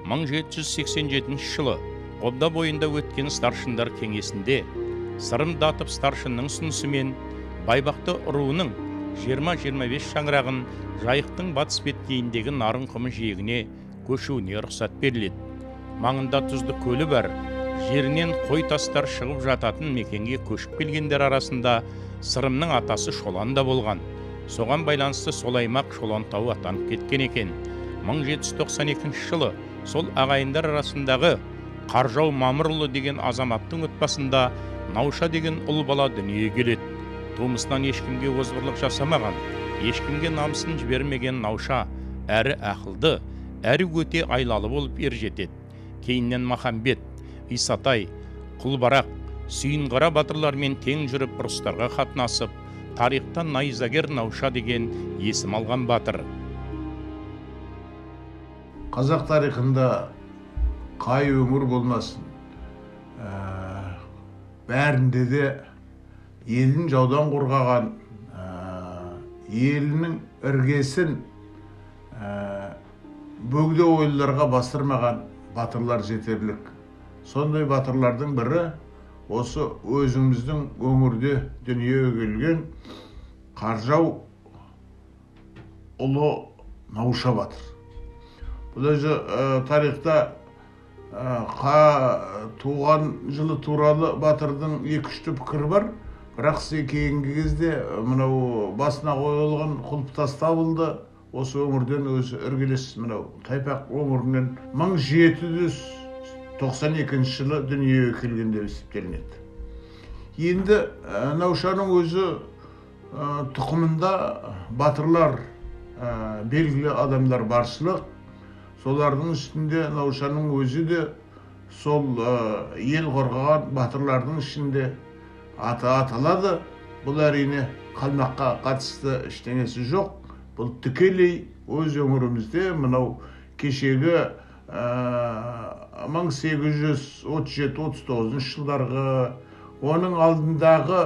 1787 жылы Қобда бойында өткен старшындар кеңесінде Сырым Датып старшынның ұсынысымен Байбақты руының 20-25 шаңырағын жайықтың батыс беткейіндегі Нарынқұмы жиегіне көшуіне рұқсат беріледі. Маңында тұзды көлі бар, жерінен қой тастар шығып жататын мекенге көшіп келгендер арасында Сырымның атасы Шолан да болған. Соған байланысты сол аймақ Шолантау атанып кеткен екен. 1792 жылы сол ағайындар арасындағы Қаржау Мамырұлы деген азаматтың отбасында Науша деген ұл бала дүниеге келеді. Тумысынан ешкімге озбырлық жасамаған, ешкімге намысын жібермеген Науша әрі ақылды, әрі өте айлалы болып ержетеді. Кейіннен Махамбет, Исатай, Құлбарақ, Сүйінғара батырлармен тең жүріп ұрыстарға қатынасып, тарихтан найзагер Науша деген есім алған батыр. Қазақ тарихында қай өңір болмасын, бәрінде де елін жаудан қорғаған, елінің іргесін бөгде ойларға бастырмаған батырлар жетерлік. Сондай батырлардың бірі осы өзіміздің өңірде дүниеге келген Қаржау ұлы Науша батыр. Бұл өзі тарихта туған жылы туралы батырдың екі-үшті пікірі бар. Бірақ кейінгі кезде мынау басына қойылған құлпытас табылды. Осы өңірден өзі іргелес мынау Тайпақ өңірінен 1792 жылы дүниеге келген деп есептелінеді. Енді Наушаның өзі тұқымында батырлар, белгілі адамдар баршылық. Солардың үстінде Наушаның өзі де сол ел қорғаған батырлардың ішінде аты аталады. Бұл әрине қалмаққа қатысты ештеңесі жоқ. Бұл тікелей өз өңірімізде мынау кешегі 1837-39 жылдарғы, оның алдындағы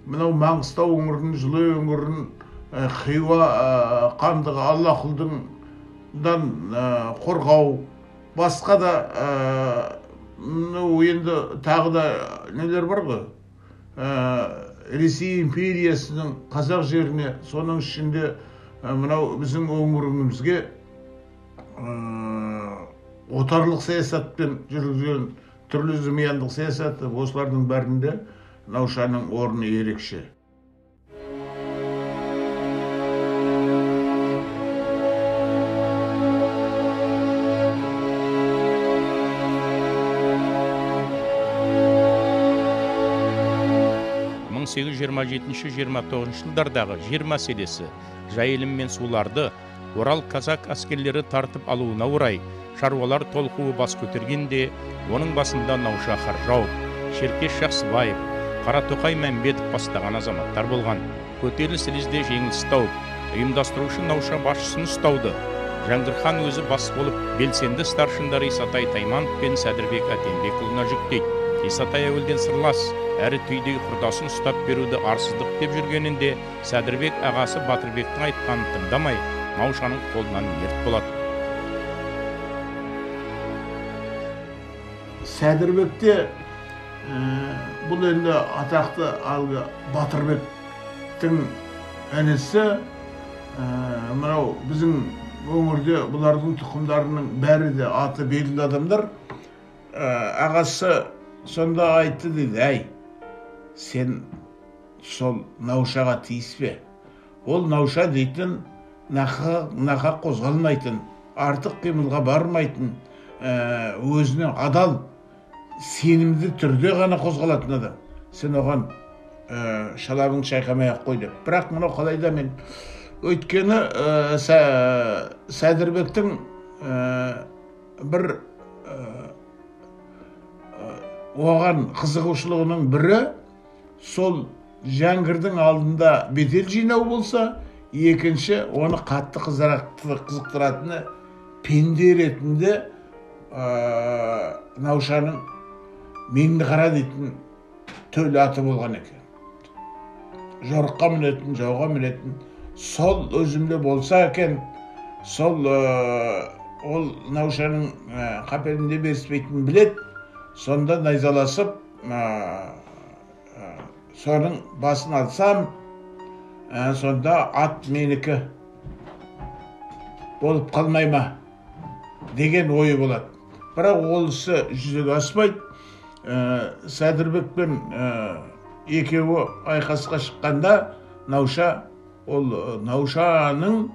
мынау Маңғыстау өңірін, Жылы өңірін, Хиуа хандығы Аллақұлдың қорғау, басқа да енді тағы да нелер бар ғой, Ресей империясының қазақ жеріне, соның ішінде мынау біздің өңірімізге отарлық саясатпен жүргізген түрлі зымияндық саясаты, осылардың бәрінде Наушаның орны ерекше. 1827-29 жылдардағы жер мәселесі, жайылым мен суларды Орал казак әскерлері тартып алуына орай шаруалар толқуы бас көтергенде, оның басында Науша Қаржау, Шеркеш Жақсыбаев, Қаратоқай Мәмбетов бастаған азаматтар болған. Көтеріліс ілізде жеңіліс тауып, ұйымдастырушы Науша басшысын ұстауды. Жаңғырхан өзі бас болып, белсенді старшындар Исатай Тайманов пен Сәдірбек Әтенбекұлына жүктейді. Исатай әуелден сырлас, әрі түйдей құрдасын ұстап беруді арсыздық деп жүргенінде, Сәдірбек ағасы Батырбектің айтқанын тыңдамай, Наушаның қолынан мерт болады. Сәдірбекте бұл енді атақты алғы Батырбектің әнесі, мынау біздің өңірде бұлардың тұқымдарының бәрі де аты белгілі адамдар. Ағасы сонда айтты дейді, әй, сен сол Наушаға тиіспе. Ол Науша дейтін нақа қозғалмайтын, артық қимылға бармайтын, өзіне адал, сенімді түрде ғана қозғалатын адам. Сен оған шалабың шайқамай-ақ қой деп. Бірақ мұны қалайда мен өйткені Сәдірбектің бір оған қызығушылығының бірі сол Жәңгірдің алдында бетел жинау болса, екінші оны қатты қызықтыратыны пенде ретінде Наушаның Меңдіқара дейтін төл аты болған екен. Жорыққа мінетін, жауға мінетін, сол өзімде болса екен, сол ол наушаның қапелімде беріспейтінін білет, сонда найзаласып соның басын алсам, сонда ат менікі болып қалмай ма деген ойы болады. Бірақ ол ісі жүзеге аспайды. Сәдірбек пен екеуі айқасқа шыққанда науша, ол наушаның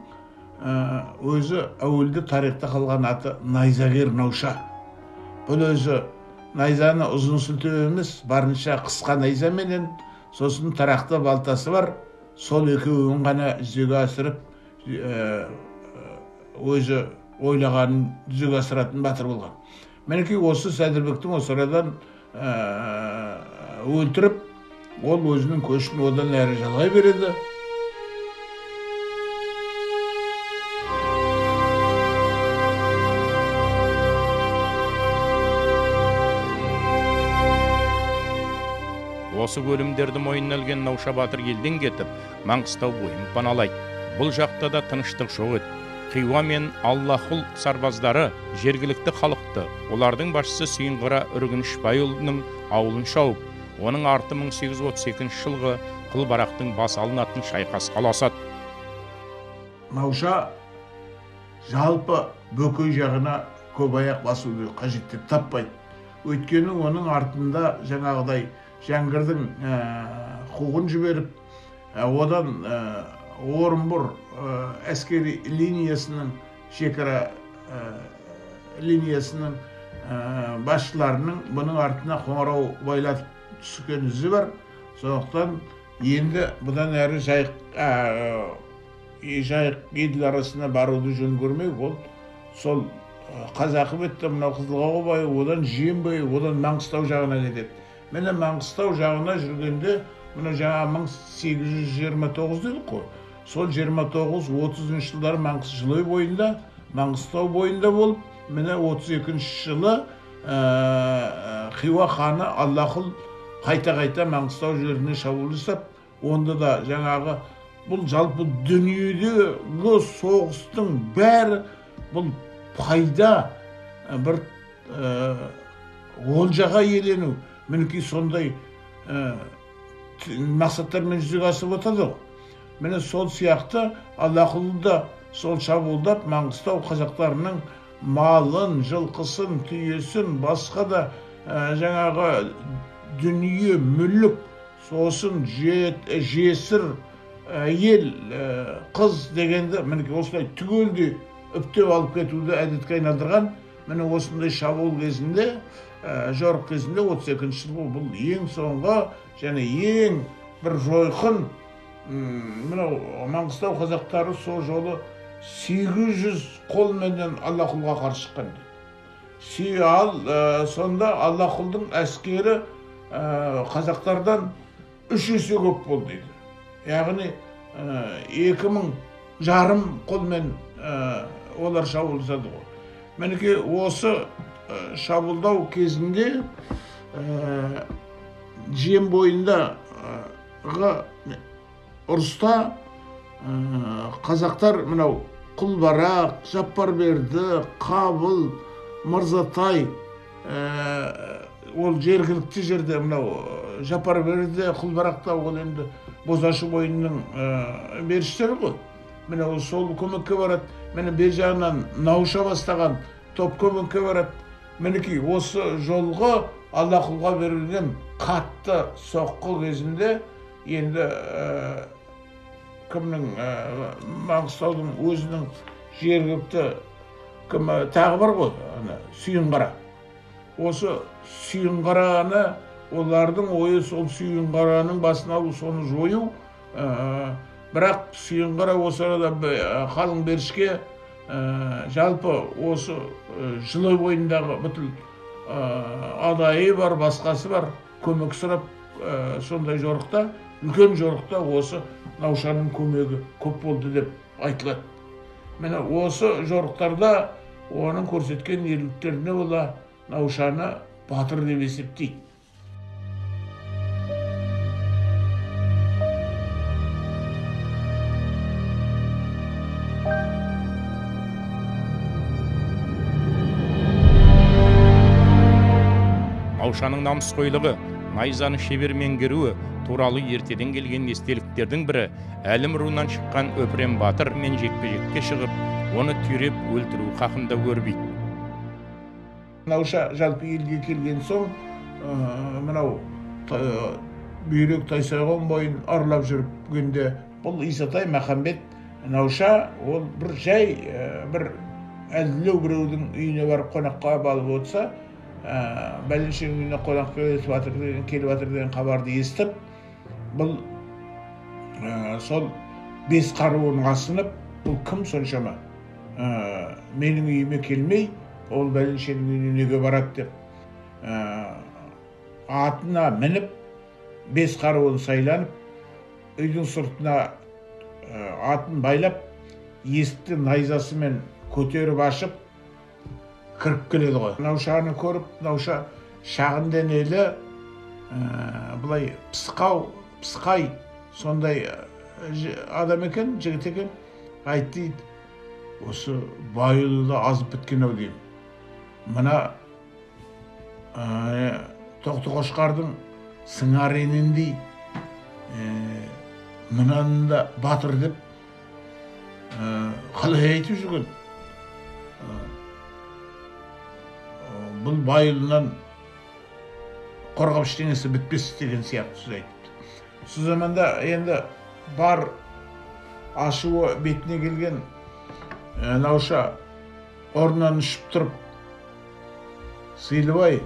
өзі әуелде тарихта қалған аты найзагер науша. Бұл өзі найзаны ұзын сілтеу емес, барынша қысқа найзаменен, сосын тарақты балтасы бар, сол екеуін ғана жүзеге асырып, өзі ойлағанын жүзеге асыратын батыр болған. Мінекей осы Сәдірбектің осы арадан өлтіріп, ол өзінің көшін одан әрі жалғай береді. Осы өлімдерді мойнына алған Науша батыр елден кетіп, Маңғыстау бойын паналайды. Бұл жақта да тыныштық жоқ еді. Хиуа мен Аллахұл сарбаздары жергілікті халықты, олардың басшысы Сүйінғара Үргенішбайұлының ауылын шауып, оның арты 1832 жылғы Қылбарақтың бас алынатын шайқасқа ұласады. Науша жалпы бөкей жағына көп аяқ басуды қажет деп таппайды. Өйткені оның артында жаңағыдай Жәңгірдің қуғын жіберіп, одан Орынбор әскери линиясының, шекара линиясының басшыларының бұның артына қоңырау байлатып түскен ізі бар. Сондықтан енді бұдан әрі Жайық Еділ арасына баруды жөн көрмей, ол сол Қазақы бетті мынау Қызылқоға, одан Жиенбай, одан Маңғыстау жағына кетеді. Мені Маңғыстау жағына жүргенде, мына жаңа 1829 дедік қой. Сол 29-30 жылдары Маңғыстау бойында, Маңғыстау бойында болып, мені 32 жылы Хиуа ханы Аллахұл қайта-қайта Маңғыстау жеріне шабуыл жасап, онда да жаңағы бұл жалпы дүниедегі соғыстың бәрі бұл пайда бір олжаға елену, мінекей сондай мақсаттармен жүзеге асып отырды. Міне сол сияқты Аллахұлды да сол шабуылдап Маңғыстау қазақтарының малын, жылқысын, түйесін, басқа да жаңағы дүние, мүлік, сосын жесір, әйел, қыз дегенді мінекей осылай түгелдей үптеп алып кетуді әдетке айналдырған. Міне осындай шабуыл кезінде, жорық кезінде 32 жыл бұл ең соңғы және ең бір жойқын. Мынау Маңғыстау қазақтары сол жолы 800 қолменен Аллахұлға қарсы шыққан дейді. Сонда Аллахұлдың әскері қазақтардан 3 есе көп болды дейді. Яғни 2500 қолмен олар шабуылдады ғой. Мінекей осы шабуылдау кезінде Жиен бойындағы ұрыста қазақтар мынау Құлбарақ, Жаппарберді, Қабыл, Мырзатай, ол жергілікті жерде мынау Жаппарберді, Құлбарақта ол енді Бозашы бойының беріштері ғой. Міне сол көмекке барады. Міне бер жағынан Науша бастаған топ көмекке барады. Мінекей осы жолғы Аллахұлға берілген қатты соққы кезінде енді кімнің Маңғыстаудың өзінің жергілікті тағы бар ғой, Сүйінғара. Осы Сүйінғараны, олардың ойы сол Сүйінғараның басын алу, соны жою. Бірақ Сүйінғара осы арада қалың берішке жалпы осы Жылой бойындағы бүтіл адайы бар, басқасы бар, көмек сұрап сондай жорықта, үлкен жорықта осы Наушаның көмегі көп болды деп айтылады. Міне осы жорықтарда оның көрсеткен ерліктеріне ола Наушаны батыр деп есептейді. наушаның намысқойлығы, найзаны шебер меңгеруі туралы ертеден келген естеліктердің бірі Әлім руынан шыққан Өпірем батыр мен жекпе-жекке шығып, оны түйреп өлтіру хақында өрбиді. Науша жалпы елге келген соң, мынау бүйрек Тайсайған бойын аралап жүргенде, бұл Исатай Махамбет Науша ол бір жай бір әзілеу біреудің үйіне барып қонаққа балып отырса, бәленшенің үйіне қонақ келіп жатыр деген хабарды естіп, бұл сол бес қаруын асынып, бұл кім соншама менің үйіме келмей, ол бәленшенің үйіне неге барады деп, атына мініп, бес қаруын сайланып, үйдің сыртына атын байлап, есікті найзасымен көтеріп ашып, кіріп келеді ғой. Наушаны көріп, Науша шағын денелі, бұлай пысқай, сондай адам екен, жігіт екен, айтты, осы байылы азып біткен-ау деймін. Мына Тоқты-Қошқардың сыңареніндей мынаны да батыр деп қалай айтып жүрген. Бұл байылынан қорғап ештеңесі бітпес деген сияқты сөз айтыпты. Сол заманда енді бар ашуы бетіне келген Науша орнынан ұшып тұрып, Сыйлыбай,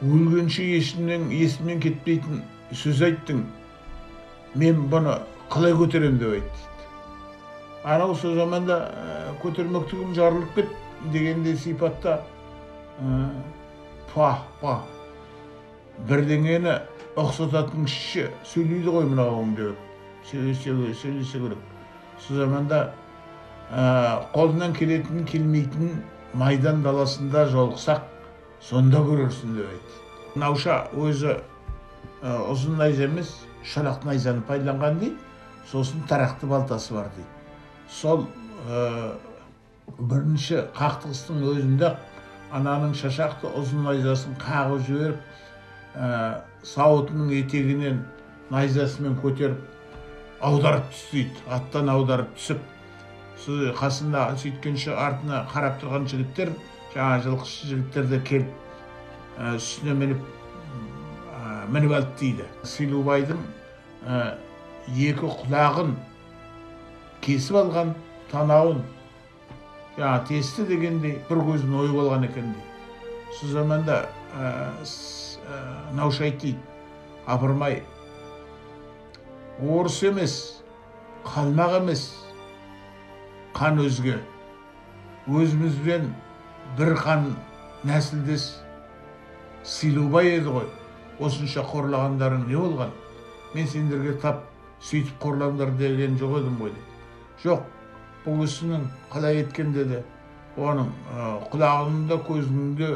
өлгенше есімнен кетпейтін сөз айттың, мен бұны қалай көтерем деп айтты. Анау сол заманда көтермектігім жарылып кет дегенде сипатта бірдеңені ұқсататын кіші сөйлейді ғой мынауың деп сөйлесе керек. Сол заманда қолынан келетін келмейтін майдан даласында жолықсақ, сонда көрерсін деп айтты. Науша өзі ұзын найза емес, шолақ найзаны пайдаланған дейді, сосын тарақты балтасы бар дейді. Сол бірінші қақтығыстың өзінде ананың шашақты ұзын найзасын қағып жіберіп, сауытының етегінен найзасымен көтеріп аударып түсті, аттан аударып түсіп, қасында сөйткенше артына қарап тұрған жігіттер, жаңа жылқышы жігіттер де келіп, үстіне мініп алды дейді. Сыйлыбайдың екі құлағын кесіп алған, танауын тесті дегендей, бір көзін ойып алған екен дейді. Сол заманда Науша айтты, апырмай, орыс емес, қалмақ емес, қан өзге, өзімізбен бір қан нәсілдес Сыйлыбай еді ғой, осынша қорлағандарың не болған? Мен сендерге тап сөйтіп қорлаңдар деген жоқ едім ғой дейді. Жоқ, бұл кісінің қалай еткен деді, оның құлағында көзінде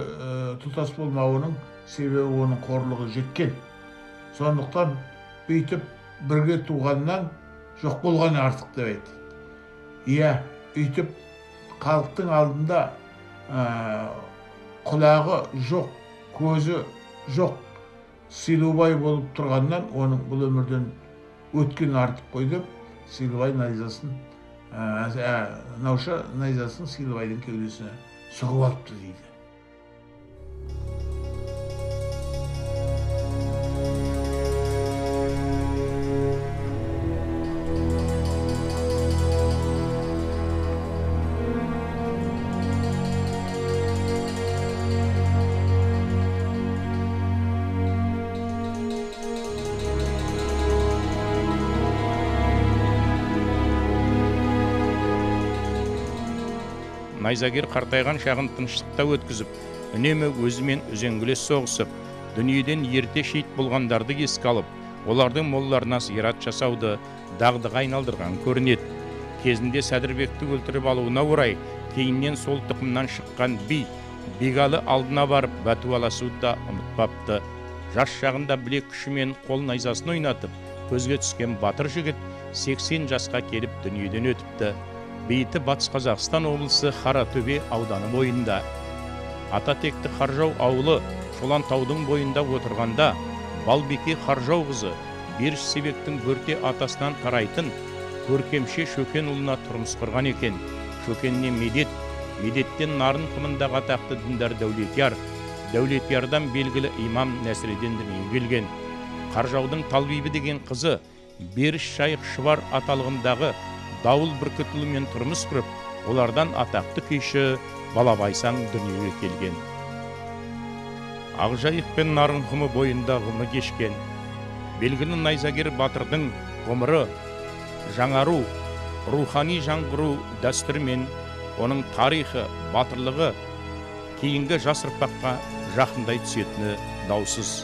тұтас болмауының себебі оның қорлығы жеткен. Сондықтан бүйтіп бірге туғаннан жоқ болғаны артық деп айтты. Иә, үйтіп халықтың алдында құлағы жоқ, көзі жоқ Сыйлыбай болып тұрғаннан оның бұл өмірден өткен артық қой деп, Сыйлыбай найзасын, Науша найзасын Сыйлыбайдың кеудесіне соғып алыпты дейді. Найзагер қартайған шағын тыныштықта өткізіп, үнемі өзімен үзеңгілес соғысып, дүниеден ерте шейіт болғандарды еске алып, олардың молларына зират жасауды дағдыға айналдырған көрінеді. Кезінде Сәдірбекті өлтіріп алуына орай, кейіннен сол тұқымнан шыққан Бегалы алдына барып бәтуаласуды да ұмытпапты. Жас шағында білек күшімен қол найзасын ойнатып, көзге түскен батыр жігіт 80 жасқа келіп дүниеден өтіпті. Бейіті Батыс Қазақстан облысы Қаратөбе ауданы бойында. Ататекті Қаржау ауылы Шолантаудың бойында отырғанда, Балбике Қаржау қызы Беріш Себектің бөрте атасынан тарайтын Көркемше Шөкенұлына тұрмыс құрған екен. Шөкенне Медет, Медеттен Нарын қымындағы атақты діндар Дәулетияр, Дәулетиярдан белгілі имам Нәсіреден дүниеге келген. Қаржаудың Талбибі деген қызы Беріш Шайық Шұбар аталығындағы Дауыл Бүркітұлымен тұрмыс құрып, олардан атақты күйші Балабайсаң дүниеге келген. Ақжайық пен Нарын құмы бойында ғұмыр кешкен. Белгілі найзагер батырдың ғұмыры жаңару, рухани жаңғыру дәстүрімен оның тарихы, батырлығы кейінгі жас ұрпаққа жақындай түсетіні даусыз.